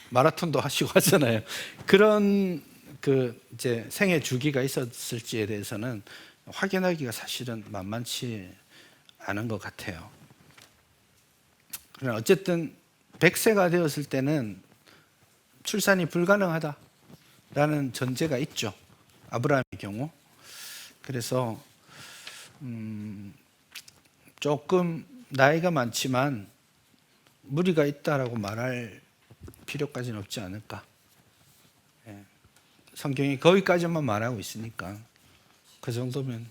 마라톤도 하시고 하잖아요. 그런 이제 생애 주기가 있었을지에 대해서는 확인하기가 사실은 만만치 않은 것 같아요. 그러나 어쨌든 100세가 되었을 때는 출산이 불가능하다라는 전제가 있죠. 아브라함의 경우. 그래서 조금 나이가 많지만 무리가 있다라고 말할 필요까지는 없지 않을까. 성경이 거기까지만 말하고 있으니까 그 정도면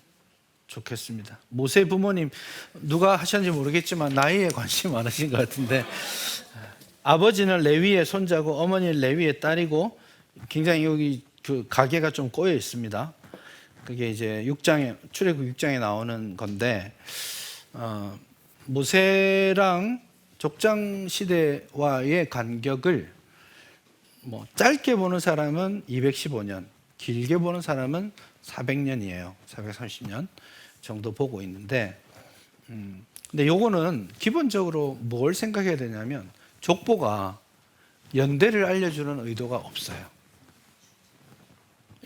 좋겠습니다. 모세 부모님 누가 하셨는지 모르겠지만 나이에 관심이 많으신 것 같은데, 아버지는 레위의 손자고 어머니는 레위의 딸이고, 굉장히 여기 가계가 좀 꼬여 있습니다. 그게 이제 출애굽 6장에 나오는 건데, 모세랑 족장 시대와의 간격을 짧게 보는 사람은 215년, 길게 보는 사람은 400년이에요. 430년 정도 보고 있는데, 근데 요거는 기본적으로 뭘 생각해야 되냐면, 족보가 연대를 알려주는 의도가 없어요.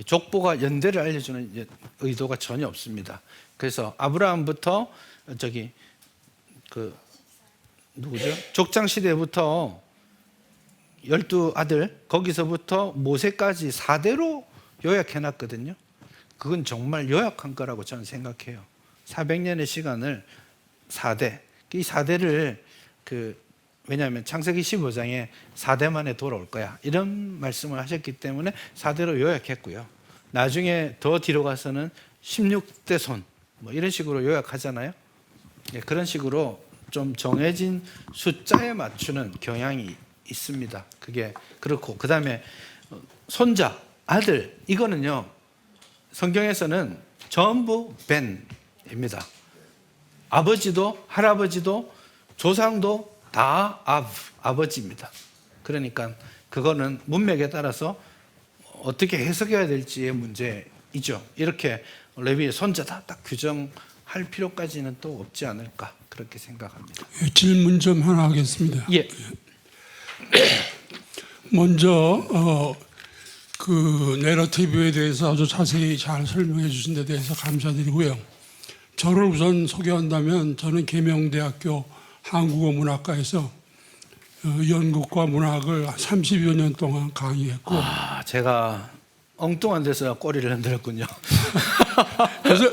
족보가 연대를 알려주는 의도가 전혀 없습니다. 그래서 아브라함부터 누구죠? 족장 시대부터 12아들, 거기서부터 모세까지 4대로 요약해놨거든요. 그건 정말 요약한 거라고 저는 생각해요. 400년의 시간을 4대, 이 4대를 왜냐하면 창세기 15장에 4대 만에 돌아올 거야, 이런 말씀을 하셨기 때문에 4대로 요약했고요. 나중에 더 뒤로 가서는 16대 손 이런 식으로 요약하잖아요. 그런 식으로 좀 정해진 숫자에 맞추는 경향이 있습니다. 그게 그렇고, 그 다음에 손자, 아들, 이거는요 성경에서는 전부 벤입니다. 아버지도 할아버지도 조상도 다 아버지입니다. 그러니까 그거는 문맥에 따라서 어떻게 해석해야 될지의 문제이죠. 이렇게 레위의 손자다 딱 규정할 필요까지는 또 없지 않을까, 그렇게 생각합니다. 질문 좀 하나 하겠습니다. 예. 먼저 그 내러티브에 대해서 아주 자세히 잘 설명해 주신 데 대해서 감사드리고요. 저를 우선 소개한다면 저는 계명대학교 한국어문학과에서 연극과 문학을 30여 년 동안 강의했고 제가 엉뚱한 데서 꼬리를 흔들었군요.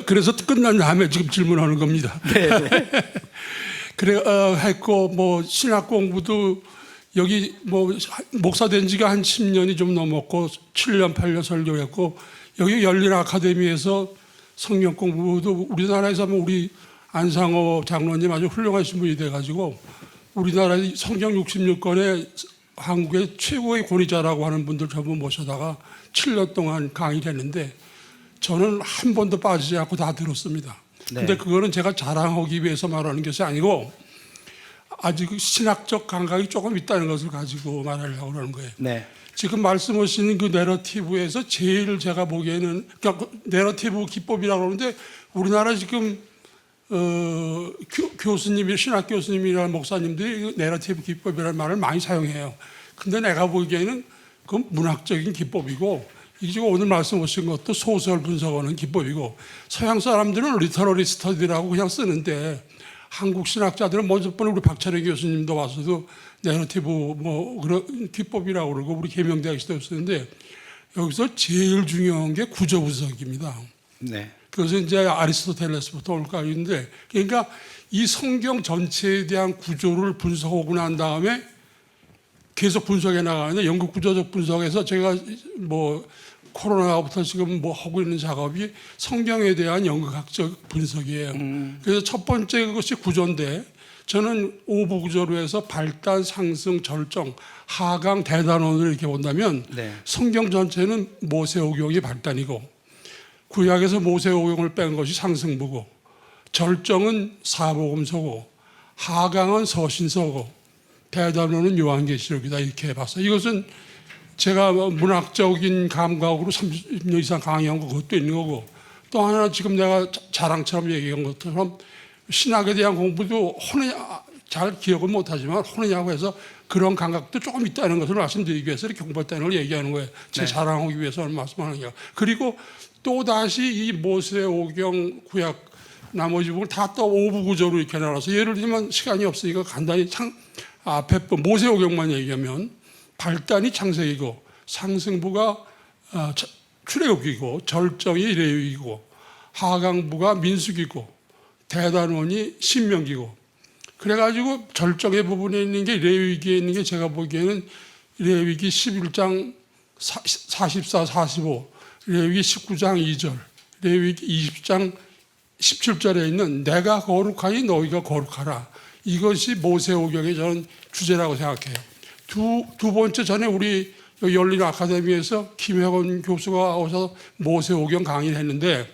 그래서 끝난 다음에 지금 질문하는 겁니다. 네. 그래 했고 뭐 신학 공부도 여기 뭐 목사 된 지가 한 10년이 좀 넘었고 7년 8년 설교했고 여기 열린 아카데미에서 성경 공부도 우리나라에서 하면 우리 안상호 장로님 아주 훌륭하신 분이 돼가지고 우리나라 성경 66권의 한국의 최고의 권위자라고 하는 분들 전부 모셔다가 7년 동안 강의를 했는데 저는 한 번도 빠지지 않고 다 들었습니다. 근데 네. 그거는 제가 자랑하기 위해서 말하는 것이 아니고 아직 신학적 감각이 조금 있다는 것을 가지고 말하려고 그러는 거예요. 네. 지금 말씀하시는 그 내러티브에서 제일 제가 보기에는 그러니까 내러티브 기법이라고 그러는데 우리나라 지금 교수님이 신학 교수님이나 목사님들이 내러티브 기법이라는 말을 많이 사용해요. 근데 내가 보기에는 그건 문학적인 기법이고 이제 오늘 말씀하신 것도 소설 분석하는 기법이고 서양 사람들은 리터러리 스터디라고 그냥 쓰는데 한국 신학자들은 먼저 번에 우리 박철희 교수님도 와서도 내러티브 뭐 그런 기법이라고 그러고 우리 계명대학 시대에 쓰는데 여기서 제일 중요한 게 구조 분석입니다. 네. 그것은 이제 아리스토텔레스부터 올까 있는데 그러니까 이 성경 전체에 대한 구조를 분석하고 난 다음에 계속 분석해 나가는데 연구 구조적 분석에서 제가 뭐 코로나부터 지금 뭐 하고 있는 작업이 성경에 대한 연구학적 분석이에요. 그래서 첫 번째 것이 구조인데 저는 5부 구조로 해서 발단, 상승, 절정, 하강, 대단원을 이렇게 본다면 네. 성경 전체는 모세오경이 발단이고 구약에서 모세오경을 뺀 것이 상승부고 절정은 사복음서고 하강은 서신서고 대단원은 요한계시록이다 이렇게 봤어요. 이것은 제가 문학적인 감각으로 30년 이상 강의한 거 그것도 있는 거고 또 하나 지금 내가 자랑처럼 얘기한 것처럼 신학에 대한 공부도 잘 기억은 못하지만 하느냐고 해서 그런 감각도 조금 있다는 것을 말씀드리기 위해서 이렇게 공부했다는 걸 얘기하는 거예요. 제 네. 자랑하기 위해서 말씀하는 거예요. 그리고 또다시 이 모세오경 구약 나머지 부분 다 또 5부 구조로 이렇게 나눠서 예를 들면 시간이 없으니까 간단히 앞에 모세오경만 얘기하면 발단이 창세기고 상승부가 출애굽기고 절정이 레위기고 하강부가 민수기고 대단원이 신명기고 그래가지고 절정의 부분에 있는 게 레위기에 있는 게 제가 보기에는 레위기 11장 44, 45 레위기 19장 2절 레위기 20장 17절에 있는 내가 거룩하니 너희가 거룩하라 이것이 모세오경의 저는 주제라고 생각해요. 두 번째 전에 우리 열린 아카데미에서 김혜건 교수가 오셔서 모세오경 강의를 했는데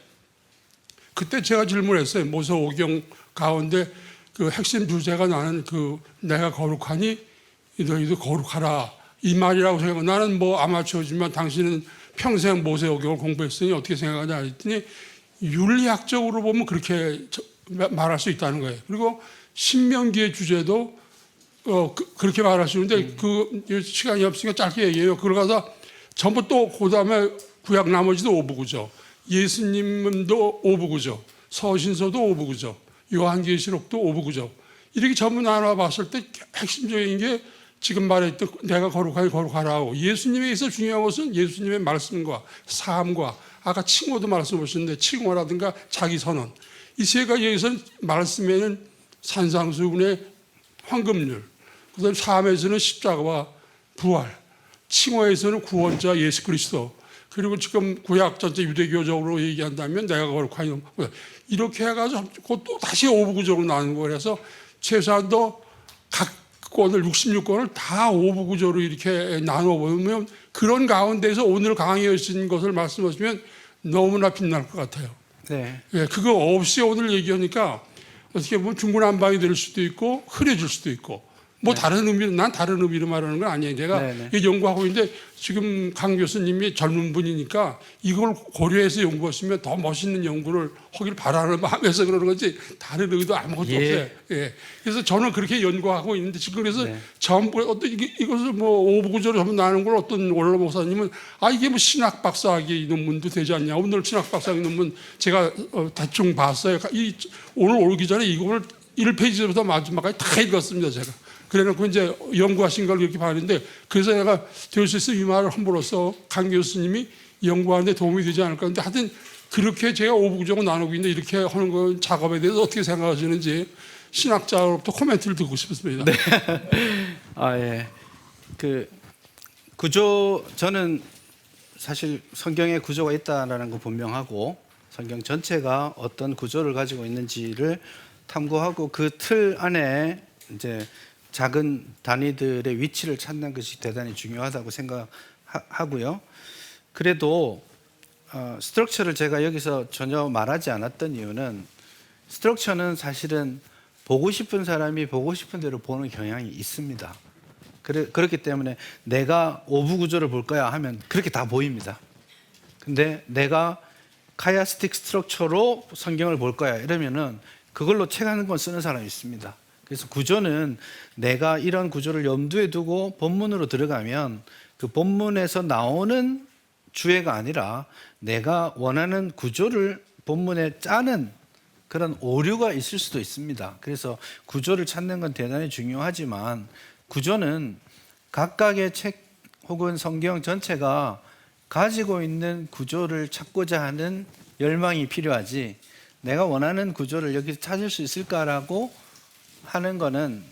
그때 제가 질문했어요. 모세오경 가운데 그 핵심 주제가 나는 그 내가 거룩하니 너희도 거룩하라 이 말이라고 생각하고 나는 뭐 아마추어지만 당신은 평생 모세오경을 공부했으니 어떻게 생각하냐 했더니 윤리학적으로 보면 그렇게 말할 수 있다는 거예요. 그리고 신명기의 주제도 그렇게 말하시는데 그 시간이 없으니까 짧게 얘기해요. 그러가서 전부 또 그다음에 구약 나머지도 오부구죠. 예수님도 오부구죠. 서신서도 오부구죠. 요한계시록도 오부구죠. 이렇게 전부 나눠봤을 때 핵심적인 게 지금 말했던 내가 거룩하니 거룩하라고 예수님에 있어 중요한 것은 예수님의 말씀과 삶과 아까 칭호도 말씀하셨는데 칭호라든가 자기 선언 이 세 가지에서는 말씀에는 산상수훈의 황금률 그다음 삶에서는 십자가와 부활 칭호에서는 구원자 예수 그리스도 그리고 지금 구약 전체 유대교적으로 얘기한다면 내가 거룩하니 이렇게 해가지고 그것도 다시 5부 구조로 나누는 거라서 최소한도 각 권을 66권을 다 5부 구조로 이렇게 나눠보면 그런 가운데서 오늘 강의하신 것을 말씀하시면 너무나 빛날 것 같아요. 네. 예, 그거 없이 오늘 얘기하니까 어떻게 보면 중구난방이 될 수도 있고 흐려질 수도 있고 뭐 다른 의미로 난 다른 의미로 말하는 건 아니에요. 제가 네. 이 연구하고 있는데 지금 강 교수님이 젊은 분이니까 이걸 고려해서 연구했으면 더 멋있는 연구를 하길 바라는 마음에서 그러는 거지 다른 의도 아무것도 예. 없어요. 예. 그래서 저는 그렇게 연구하고 있는데 지금 그래서 네. 전부 어떤 이것을 뭐 오부구조로 하면 나는 걸 어떤 원로 목사님은 이게 뭐 신학 박사학위 논문도 되지 않냐. 오늘 신학 박사학위 논문 제가 대충 봤어요. 오늘 오기 전에 이걸 1페이지부터 마지막까지 다 읽었습니다. 제가. 그래놓고 이제 연구하신 걸 이렇게 봤는데 그래서 내가 될 수 있어 이 말을 함으로써 강 교수님이 연구하는데 도움이 되지 않을까 하는데 하여튼 그렇게 제가 오부구적으로 나누고 있는데 이렇게 하는 거 작업에 대해서 어떻게 생각하시는지 신학자로부터 코멘트를 듣고 싶습니다. 네. 예. 그 구조 저는 사실 성경에 구조가 있다라는 거 분명하고 성경 전체가 어떤 구조를 가지고 있는지를 탐구하고 그 틀 안에 이제 작은 단위들의 위치를 찾는 것이 대단히 중요하다고 생각하고요. 그래도 스트럭처를 제가 여기서 전혀 말하지 않았던 이유는 스트럭처는 사실은 보고 싶은 사람이 보고 싶은 대로 보는 경향이 있습니다. 그렇기 때문에 내가 오부 구조를 볼 거야 하면 그렇게 다 보입니다. 근데 내가 카이아스틱 스트럭처로 성경을 볼 거야 이러면은 그걸로 책 한 권 쓰는 사람이 있습니다. 그래서 구조는 내가 이런 구조를 염두에 두고 본문으로 들어가면 그 본문에서 나오는 주해가 아니라 내가 원하는 구조를 본문에 짜는 그런 오류가 있을 수도 있습니다. 그래서 구조를 찾는 건 대단히 중요하지만 구조는 각각의 책 혹은 성경 전체가 가지고 있는 구조를 찾고자 하는 열망이 필요하지 내가 원하는 구조를 여기서 찾을 수 있을까라고 하는 거는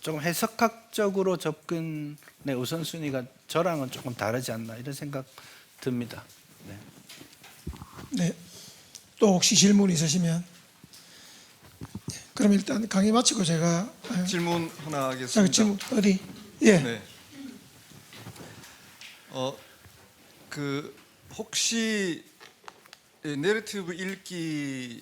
조금 해석학적으로 접근의 우선순위가 저랑은 조금 다르지 않나 이런 생각 듭니다. 네. 네. 또 혹시 질문 있으시면 그럼 일단 강의 마치고 제가 질문 하나 하겠습니다. 질문 어디? 예. 네. 그 혹시 내러티브 읽기의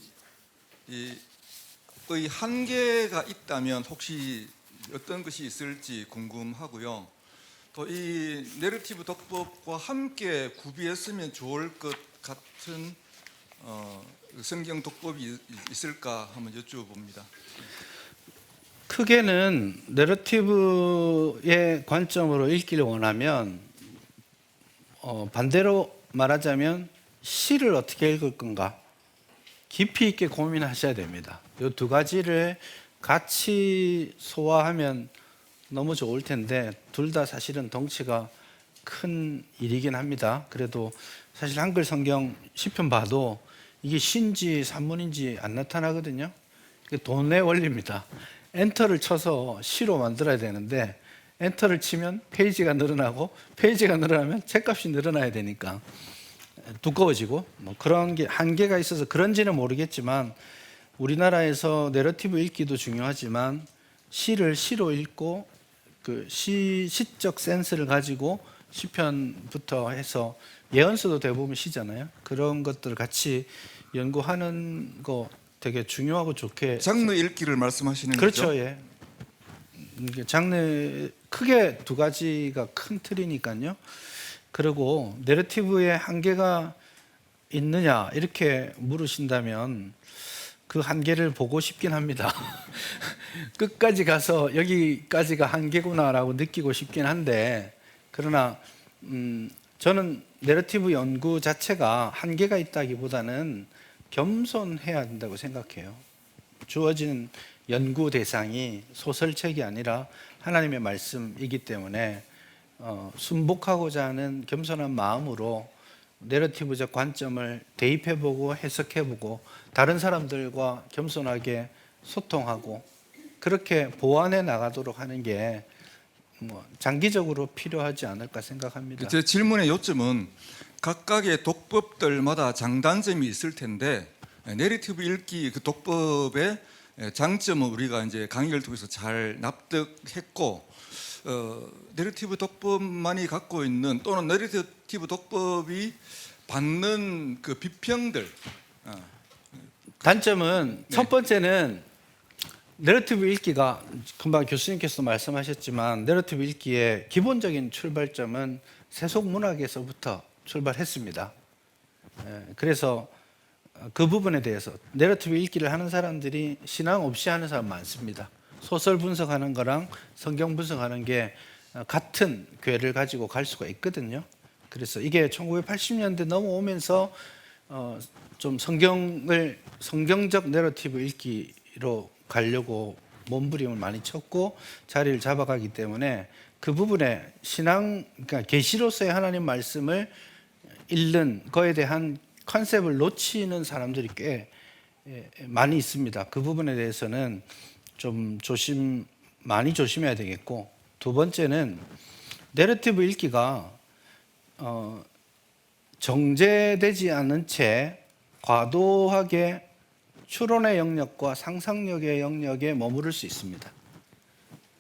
한계가 있다면 혹시 어떤 것이 있을지 궁금하고요. 또 이 내러티브 독법과 함께 구비했으면 좋을 것 같은 성경 독법이 있을까 한번 여쭤봅니다. 크게는 내러티브의 관점으로 읽기를 원하면 반대로 말하자면 시를 어떻게 읽을 건가 깊이 있게 고민하셔야 됩니다. 이 두 가지를 같이 소화하면 너무 좋을 텐데 둘 다 사실은 덩치가 큰 일이긴 합니다. 그래도 사실 한글 성경 시편 봐도 이게 시인지 산문인지 안 나타나거든요. 이게 돈의 원리입니다. 엔터를 쳐서 시로 만들어야 되는데 엔터를 치면 페이지가 늘어나고 페이지가 늘어나면 책값이 늘어나야 되니까 두꺼워지고 뭐 그런 게 한계가 있어서 그런지는 모르겠지만 우리나라에서 내러티브 읽기도 중요하지만 시를 시로 읽고 그 시적 센스를 가지고 시편부터 해서 예언서도 대부분 시잖아요. 그런 것들을 같이 연구하는 거 되게 중요하고 좋게 장르 읽기를 말씀하시는 그렇죠. 거죠? 예. 장르 크게 두 가지가 큰 틀이니까요. 그리고 내러티브의 한계가 있느냐 이렇게 물으신다면 그 한계를 보고 싶긴 합니다. 끝까지 가서 여기까지가 한계구나라고 느끼고 싶긴 한데 그러나 저는 내러티브 연구 자체가 한계가 있다기보다는 겸손해야 된다고 생각해요. 주어진 연구 대상이 소설책이 아니라 하나님의 말씀이기 때문에 순복하고자 하는 겸손한 마음으로 내러티브적 관점을 대입해보고 해석해보고 다른 사람들과 겸손하게 소통하고 그렇게 보완해 나가도록 하는 게 장기적으로 필요하지 않을까 생각합니다. 제 질문의 요점은 각각의 독법들마다 장단점이 있을 텐데 내러티브 읽기 그 독법의 장점은 우리가 이제 강의를 통해서 잘 납득했고 내러티브 독법만이 갖고 있는 또는 내러티브 독법이 받는 그 비평들 단점은 네. 첫 번째는 내러티브 읽기가 금방 교수님께서 말씀하셨지만 내러티브 읽기의 기본적인 출발점은 세속문학에서부터 출발했습니다. 그래서 그 부분에 대해서 내러티브 읽기를 하는 사람들이 신앙 없이 하는 사람 많습니다. 소설 분석하는 거랑 성경 분석하는 게 같은 궤를 가지고 갈 수가 있거든요. 그래서 이게 1980년대 넘어오면서 좀 성경적 내러티브 읽기로 가려고 몸부림을 많이 쳤고 자리를 잡아가기 때문에 그 부분에 그러니까 계시로서의 하나님 말씀을 읽는 거에 대한 컨셉을 놓치는 사람들이 꽤 많이 있습니다. 그 부분에 대해서는 좀 많이 조심해야 되겠고, 두 번째는 내러티브 읽기가 정제되지 않은 채 과도하게 추론의 영역과 상상력의 영역에 머무를 수 있습니다.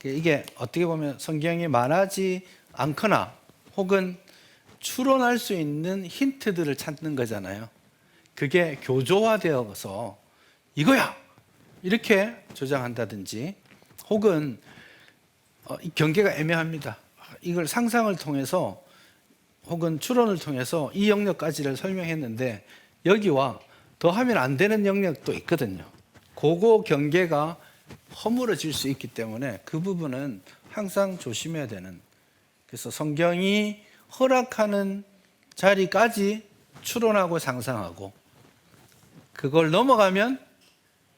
이게 어떻게 보면 성경이 말하지 않거나 혹은 추론할 수 있는 힌트들을 찾는 거잖아요. 그게 교조화되어서 이거야! 이렇게 조장한다든지, 혹은 이 경계가 애매합니다. 이걸 상상을 통해서 혹은 추론을 통해서 이 영역까지를 설명했는데 여기와 더하면 안 되는 영역도 있거든요. 그거 경계가 허물어질 수 있기 때문에 그 부분은 항상 조심해야 되는, 그래서 성경이 허락하는 자리까지 추론하고 상상하고 그걸 넘어가면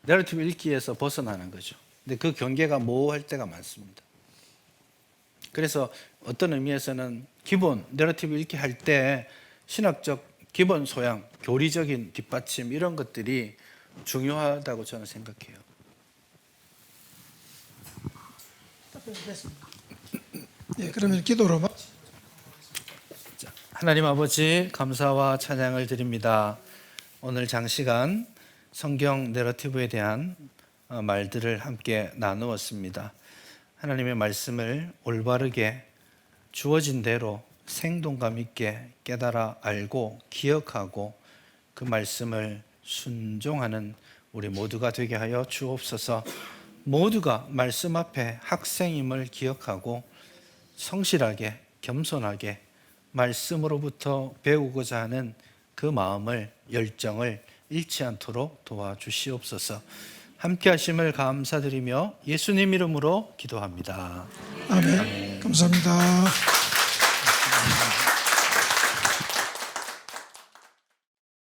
내러티브 읽기에서 벗어나는 거죠. 근데 그 경계가 모호할 때가 많습니다. 그래서 어떤 의미에서는 기본 내러티브 읽기 할 때 신학적 기본 소양, 교리적인 뒷받침 이런 것들이 중요하다고 저는 생각해요. 예, 그러면 기도로 하나님 아버지, 감사와 찬양을 드립니다. 오늘 장시간 성경 내러티브에 대한 말들을 함께 나누었습니다. 하나님의 말씀을 올바르게 주어진 대로 생동감 있게 깨달아 알고 기억하고 그 말씀을 순종하는 우리 모두가 되게 하여 주옵소서. 모두가 말씀 앞에 학생임을 기억하고 성실하게 겸손하게 말씀으로부터 배우고자 하는 그 마음을, 열정을 잃지 않도록 도와주시옵소서. 함께 하심을 감사드리며 예수님 이름으로 기도합니다. 아멘. 감사합니다.